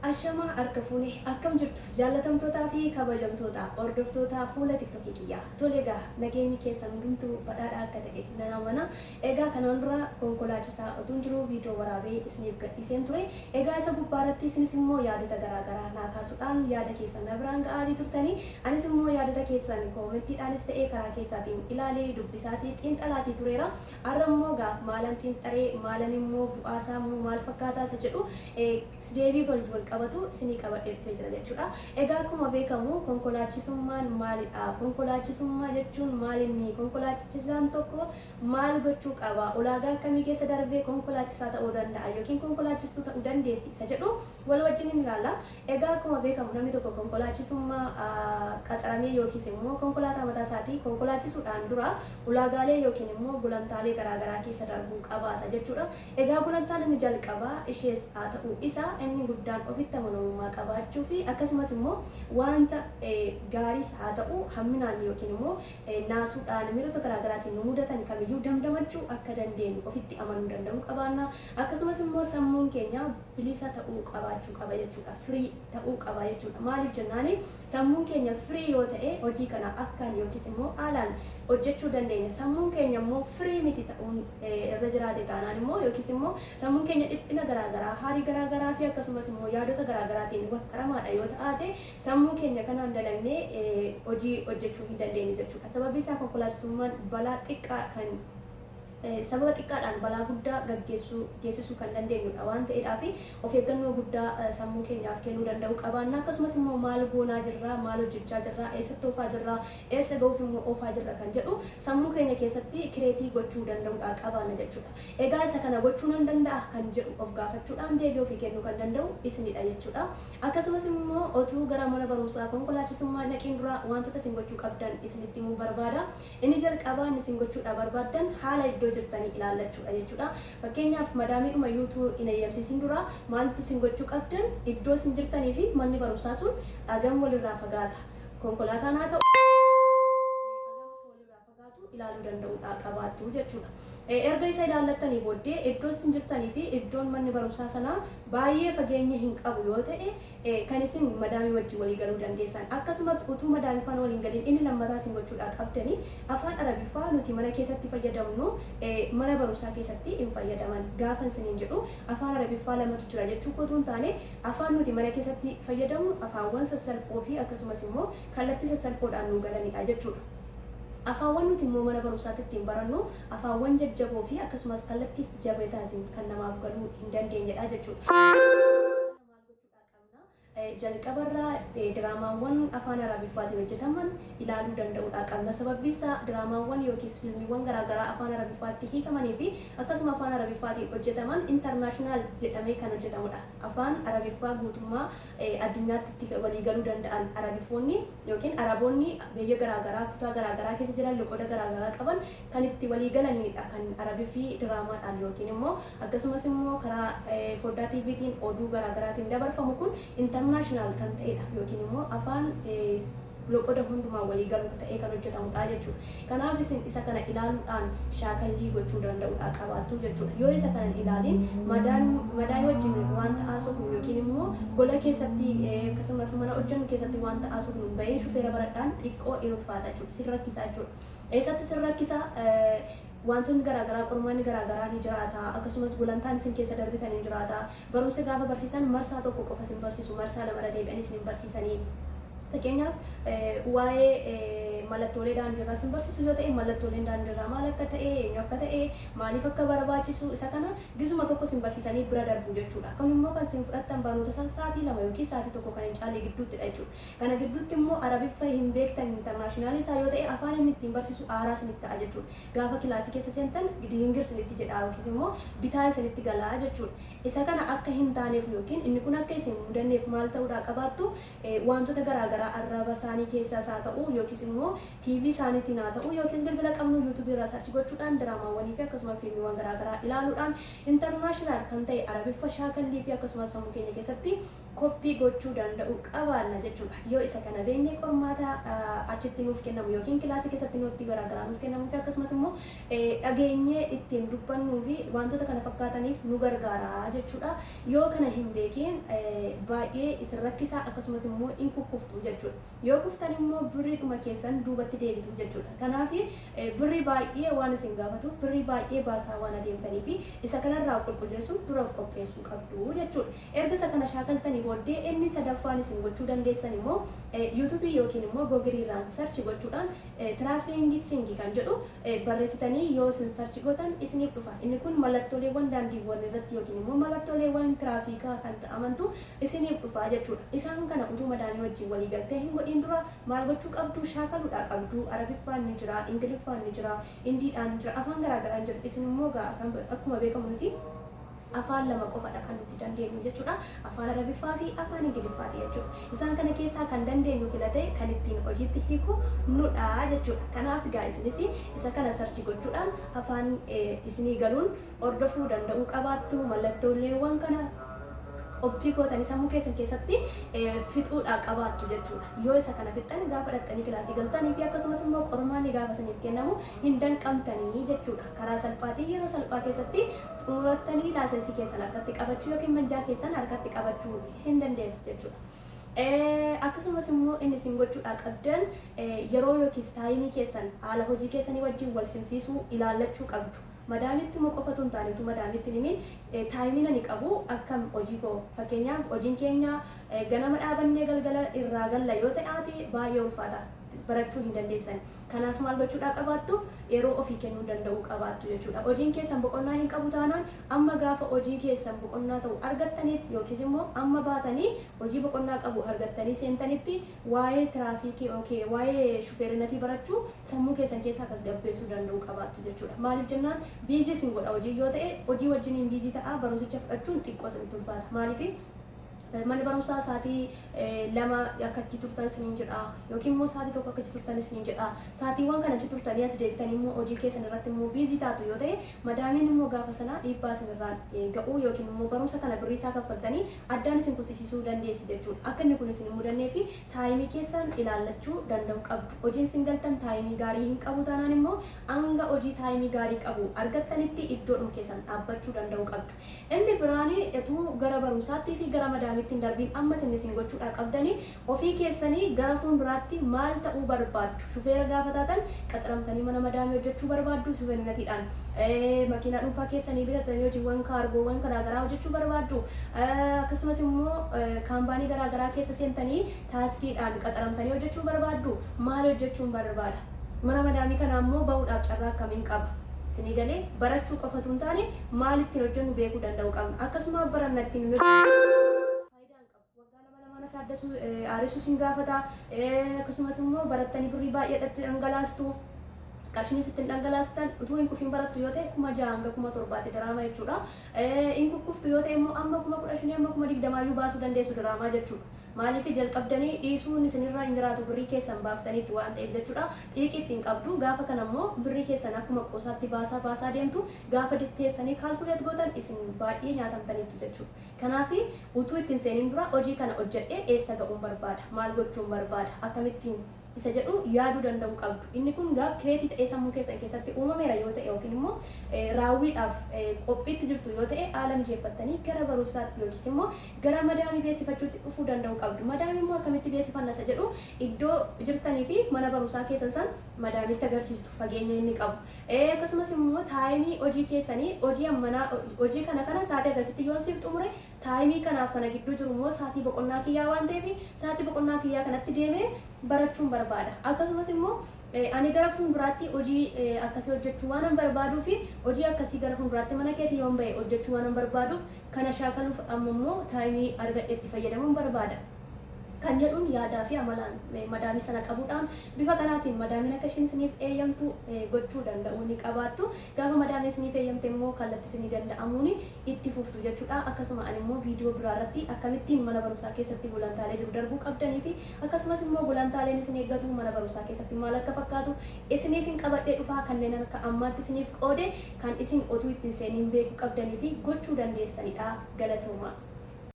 Ashama harka fuunee akkam jirtu jaallatamtootaa fi kabajamtoota hordoftoota fuula TikTokii kiyyaa toleegaa nageenyi keessan hundumtuu badhaadhaa akka ta'e nan amana. Egaa kanaan dura konkolaachisaa otuun jiru viidiyoo waraabee isiniif gadhiiseen ture. Egaa isa gubbaarratti isinis immoo yaadota garaagaraa naa kaasuudhaan yaada keessan na biraan ga'aatii turtanii anis immoo yaadota keessan koomenttiidhaanis ta'ee karaa keessaatiin ilaalee dubbisaatii xiinxalaatii tureera. Har'a immoo gaaf maalan xiinxalee maalan immoo bu'aasaa maal fakkaataa isa jedhu deebii wal qabatu isinii qabadhee dhufee jira jechuudha. Egaa akkuma beekamu konkolaachisummaan maalidha? Konkolaachisummaa jechuun maalinni konkolaachisaan tokko maal gochuu qaba? Ulaagaa akkamii keessa darbee konkolaachisaa ta'uu danda'a yookiin konkolaachistuu ta'uu dandeessi isa jedhu wal wajjin ilaalla. Egaa akkuma beekamu namni tokko konkolaachisummaa qaxaramee yookiis immoo konkolaataa mataa isaatii konkolaachisuudhaan dura ulaagaalee yookiin immoo gulantaalee garaagaraa keessa darbuu qabaata jechuudha. Egaa gulantaan inni jalqabaa ishees haa ta'u isa inni guddaan ofitti amanamummaa qabaachuu fi akkasumas immoo wanta gaariis haa ta'u hamminaan yookiin immoo naasuudhaan miirota garaagaraatiin nu mudatan kamiyyuu damdamachuu akka dandeenyu ofitti amanuu danda'uu qabaanna. Akkasumas immoo sammuun keenya bilisa ta'uu qabaachuu qaba jechuudha. Firii ta'uu qaba jechuudha. Maaliif jennaani sammuun keenya firii yoo ta'e hojii kana akkaan yookiis immoo haalaan hojjechuu dandeenya. Sammuun keenya immoo firii miti ta'uun irra jiraate taanaan immoo yookiis immoo sammuun keenya dhiphina garaagaraa haarii garaagaraa fi akkasumas immoo yaadota garaagaraatiin waxxaramaadha yoo ta'ate sammuu keenya kanaan dalagnee hojii hojjechuu hin dandeenyu jechuudha. Sababii isaa konkolaachisummaan balaa xiqqaa kan sababa xiqqaadhaan balaa guddaa geessisuu kan dandeenyudha waan ta'eedhaaf of eeggannoo guddaa sammuu keenyaaf kennuu danda'u qabaanna. Akkasumas immoo maal goonaa jirra, maal hojjechaa jirra, eessatti oofaa jirra, eessa ga'uuf immoo oofaa jirra kan jedhu sammuu keenya keessatti kireetii gochuu danda'uudha qabaanna jechuudha. Egaa isa kana gochuu nan danda'a kan jedhu of gaafachuudhaan deebii ofii kennuu kan danda'u isinidha jechuudha. Akkasumas immoo otuu gara mana barumsaa konkolaachisummaa dhaqiin dura wantoota isin gochuu qabdan isinitti himuu barbaada. Inni jalqabaan isin gochuudha barbaaddan haala iddoo jirtanii ilaallachuudha jechuudha. Fakkeenyaaf madaamiidhuma yuutuu hin eeyyamsiisin dura maaltu isin gochuu qabdan iddoo isin jirtanii fi manni barumsaa sun hagam walirraa fagaata. Konkolaataan haa ta'u walirraa fagaatu ilaaluu danda'uudha qabaattu jechuudha. Erga isa ilaallattanii booddee iddoo isin jirtanii fi iddoon manni barumsaa sanaa baay'ee fageenya hin qabu yoo ta'e kan isin madaamii wajjin walii galuu dandeessan. Akkasumas utuu madaamii faana waliin galiin inni lammataa isin gochuudhaaf qabdanii afaan arabiffaa nuti mana keessatti fayyadamnu mana barumsaa keessatti hin fayyadaman. Gaafa isiniin jedhu afaan arabiffaa lamatu jira jechuu kootu hin taane afaan nuti mana keessatti fayyadamnu afaanwwan sassalphoo fi akkasumas immoo kallattii sassalphoodhaan nu galanidha jechuudha. Afaawwan nuti immoo mana barumsaatti ittiin barannu afaawwan jajjaboo fi akkasumas kallattii jabeetaatiin kan namaaf galuu hin dandeenyedha jechuudha. Jalqabarraa diraamaawwan afaan arabiffaatiin hojjetaman ilaaluu danda'uudha qabna. Sababni isaa diraamaawwan yookiis fiilmiiwwan garaagaraa afaan arabiffaatti hiikamanii fi akkasuma afaan arabiffaatiin hojjetaman intarnaashinaal jedhamee kan hojjetamudha. Afaan arabiffaa guutummaa addunyaatti walii galuu danda'an arabifoonni yookiin araboonni biyya garaagaraa kutaa garaagaraa keessa jiran loqoda garaagaraa qaban kan itti walii galanidha kan arabiffii diraamaadhaan yookiin immoo akkasumas immoo karaa foddaa TVtiin oduu garaagaraatiin dabarfamu kun international kan ta'edha yookiin immoo afaan loqoda hundumaa walii galuu ta'ee kan hojjetamudha jechuudha. Kanaaf isin isa kana ilaaluudhaan shaakallii gochuu danda'uudha qabaattu jechuudha. Yoo isa kana ilaalin madaa wajjin wanta haasofnu yookiin immoo gola keessatti akkasumas mana hojjennu keessatti wanta haasofnu bahee shufeera baradhaan xiqqoo in ulfaata jechuudha. Sin rakkisaa jechuudha. Eessatti sin rakkisaa wantoonni garaagaraa qormaanni garaagaraa ni jiraata. Akkasumas gulantaan isin keessa darbitan ni jiraata. Barumsa gaafa barsiisan marsaa tokko qofa isin barsiisu, marsaa lamarra deebi'anii isin barsiisanii. Fakkeenyaaf waa'ee mallattoolee daandiirraa isin barsiisu yoo ta'e mallattooleen daandiirraa maal akka ta'e, eenyu akka ta'e, maaliif akka barbaachisu isa kana gisuma tokko isin barsiisanii bira darbu jechuudha. Kun immoo kan isin fudhattan barnoota sa'aatii lama yookiin sa'aatii tokko kan hin caalle gidduuttidha jechuudha. Kana gidduutti immoo arabiffa hin beektan intarnaashinaali isaa yoo ta'e afaan inni ittiin barsiisu aaraa isinitti ta'a jechuudha. Gaafa kilaasii keessa seentan dingir isinitti jedha yookiis immoo bitaa isinitti galaa jechuudha. Isa kana akka hin taaneef yookiin inni kun akka isin mudanneef maal ta'uudha qabaattu wantoota garaagaraa garaagaraa arraba isaanii keessaa isaa ta'u yookiis immoo TV isaaniitiin haa ta'u yookiis bilbila qabnu YouTube irraa sarchi gochuudhaan diraamaawwanii fi akkasumas fiilmiiwwan garaagaraa ilaaluudhaan international kan ta'e arabiffa shaakallii fi akkasumas sammuu keenya keessatti koppii gochuu danda'u qabaanna jechuudha. Yoo isa kana beeknee qormaata achitti nuuf kennamu yookiin kilaasii keessatti nutti garaagaraa nuuf kennamu fi akkasumas immoo dhageenyee ittiin dubbannuu fi wantoota kana fakkaataniif nu gargaara jechuudha. Yoo kana hin beekin baay'ee isin rakkisaa akkasumas immoo hin kukkuftu jechuudha. Yoo kuftan immoo birriidhuma keessan duubatti deebitu jechuudha. Kanaaf birrii baay'ee waan isin gaafatuuf birrii baay'ee baasaa waan adeemtanii fi isa kanarraa of qulqulleessuuf dura of qopheessuu qabdu jechuudha. Erga isa kana shaakaltanii booddee inni sadaffaan isin gochuu dandeessan immoo YouTube yookiin immoo Google irraan sarchi gochuudhaan tiraafikingi kan jedhu barreessitanii yoo isin sarchi gootan isiniif dhufa. Inni kun mallattooleewwan daandiiwwan irratti yookiin immoo mallattooleewwan tiraafikaa kan ta'amantu isiniif dhufa jechuudha. Isaan kana utuu madaamii wajjin walii galtee hin godhin dura maal gochuu qabdu shaakaluudhaa qabdu. Arabiffaan ni jira, Ingiliffaan ni jira, Indiidhaan ni jira, afaan garaagaraan jira. Isin immoo akkuma beekamu nuti afaan lama qofadha kan nuti dandeenyu jechuudha. Afaan Arabiffaa fi afaan Ingiliffaati jechuudha. Isaan kana keessaa kan dandeenyu filatee kan ittiin hojiitti hiiku nudha jechuudha. Kanaaf egaa isinis isa kana sarchi gochuudhaan afaan isinii galuun hordofuu danda'uu qabaattu. Mallattooleewwan kana qophii gootanii sammuu keessan keessatti fixuudhaa qabaattu jechuudha. Yoo isa kana fixxan gaafa dhattanii kilaasii galtanii fi akkasumas immoo qormaanni gaafa isiniif kennamu hin danqamtanii jechuudha. Karaa salphaatiin yeroo salphaa keessatti xumurattanii laasensii keessan harkatti qabachuu yookiin manjaa keessan harkatti qabachuu hin dandeessu jechuudha. Akkasumas immoo inni isin gochuudhaa qabdan yeroo yookiis taayimii keessan haala hojii keessanii wajjin wal simsiisuu ilaallachuu qabdu. Madaamitti immoo qofatu hin taanetu madaamitti nimi taayimiin ani qabu akkam hojii koo fakkeenyaaf hojiin keenya ganama dhaabannee galgala irraa galla yoo ta'e baay'ee ulfaata barachuu hin dandeessan. Kanaaf maal gochuudhaa qabaattu yeroo ofii kennuu danda'uu qabaattu jechuudha. Hojiin keessan boqonnaa hin qabu taanaan amma gaafa hojii keessan boqonnaa ta'u argattanitti yookiis immoo amma baatanii hojii boqonnaa qabu argattanii seentanitti waa'ee tiraafikii yookiin waa'ee shufeerinatii barachuu sammuu keessan keessaa tasgabbeessuu danda'uu qabaattu jechuudha. Maaliif jennaan biizii isin godha hojii yoo ta'e hojii wajjiniin biizii ta'a barumsicha fudhachuun xiqqoo isinitti ulfaata. Maaliif mana barumsaa sa'aatii 2 akka achi turtan isiniin jedha yookiin immoo sa'aatii 1 akka achi turtan isiniin jedha. Sa'aatiiwwan kana achi turtanii as deebitanii immoo hojii keessan irratti immoo biizii taatu yoo ta'e madaamiin immoo gaafa sanaa dhiibbaa isinirraan ga'uu yookiin immoo barumsa kana birrii isaa kaffaltanii addaan isin kuffisiisuu dandeessi jechuudha. Akka inni kun isin hin mudannee fi taayimii keessan ilaallachuu danda'u qabdu. Hojiin isin galtan taayimii gaarii hin qabu taanaan immoo hanga hojii taayimii gaarii qabu argattanitti iddoodhuma keessan dhaabbachuu danda'u qabdu. Inni biraanii etuu gara barumsaatti fi gara madaamiitti darbiin amma isin gochuudhaa qabdanii ofii keessanii gara fuulduraatti maal ta'uu barbaaddu. Shufeera gaafa taatan qaxaramtanii mana madaamii hojjechuu barbaaddu shufeerinatiidhaan. Makiinaa dhuunfaa keessanii bitatanii hojiiwwan kaargoowwan garaagaraa hojjechuu barbaaddu. Akkasumas immoo kaampaanii garaagaraa keessa seentanii taaskiidhaan qaxaramtanii hojjechuu barbaaddu. Maal hojjechuun barbaada? Mana madaamii kana ammoo bahuudhaaf carraa akkamiin qaba? Isinii galee barachuu qofatu hin taane maal ittiin hojjennu beekuu danda'uu qabna. Akkasuma baranna ittiin aarisu sin gaafata. Akkasumas immoo barattanii birrii baay'eedhatti dhangalaastu. Qarshiin sitti dhangalaastan utuu hin kufiin barattu yoo ta'e 6,000 hanga 7,000 diraamaa jechuudha. Hin kukkuftu yoo ta'e immoo amma 15,000 amma 20,000 baasuu dandeessu diraamaa jechuudha. Maaliif jalqabdanii dhiisuun isinirraa hin jiraatu birrii keessan baaftaniitti waan ta'eef jechuudha. Xiiqii ittiin qabdu gaafa kana immoo birrii keessan akkuma qoosaatti baasaa deemtu gaafa ditteessanii kaalkuleet gootan isin baay'ee nyaatamtaniitu jechuudha. Kanaaf utuu ittiin seeniin dura hojii kana hojjedhee eessa ga'uun barbaada? Maal gochuun barbaada? Akkamittiin isa jedhu yaaduu danda'uu qabdu. Inni kun gaa kireetii ta'ee sammuu keessan keessatti uumameera yoo ta'e yookiin immoo raawwiidhaaf qophiitti jirtu yoo ta'e haala mijeeffattanii gara barumsaatti yookiis immoo gara madaamii beeksifachuutti dhufuu danda'uu qabdu. Madaamii immoo akkamitti beeksifanna isa jedhu iddoo jirtanii fi mana barumsaa keessan san madaamitti agarsiistu fageenya inni qabu. Akkasumas immoo taayimii hojii keessanii hojii kana sa'aatii akkasitti yoo siif xumure taayimii kanaaf kana gidduu jiru immoo sa'aatii boqonnaa kiyyaa waan ta'eef sa'aatii boqonnaa kiyyaa kanatti deemee barachuun barbaada. Akkasumas immoo ani gara fuulduraatti hojii akkasii hojjechuu waan barbaaduu fi hojii akkasii gara fuulduraatti mana keetii yoon ba'e hojjechuu waan barbaaduuf kana shaakaluuf amma immoo taayimii argadhe itti fayyadamuun barbaada. kan jedhuun yaadaa fi amalaan madaamii sana qabuudhaan bifa kanaatiin madaamiin akka ishiin isiniif eeyyamtu gochuu danda'uu ni qabaattu. Gaafa madaamiin isiniif eeyyamte immoo kallattii isinii danda'amuun itti fuftu jechuudha. Akkasuma ani immoo viidiyoo biraa irratti akkamittiin mana barumsaa keessatti gulantaalee jiru darbuu qabdanii fi akkasumas immoo gulantaaleen isin eeggatu mana barumsaa keessatti maal akka fakkaatu isiniif hin qabadhee dhufaa kanneen akka ammaatti isiniif qoode kan isin otuu ittiin seeniin beekuu qabdanii fi gochuu dandeessanidha. Galatooma.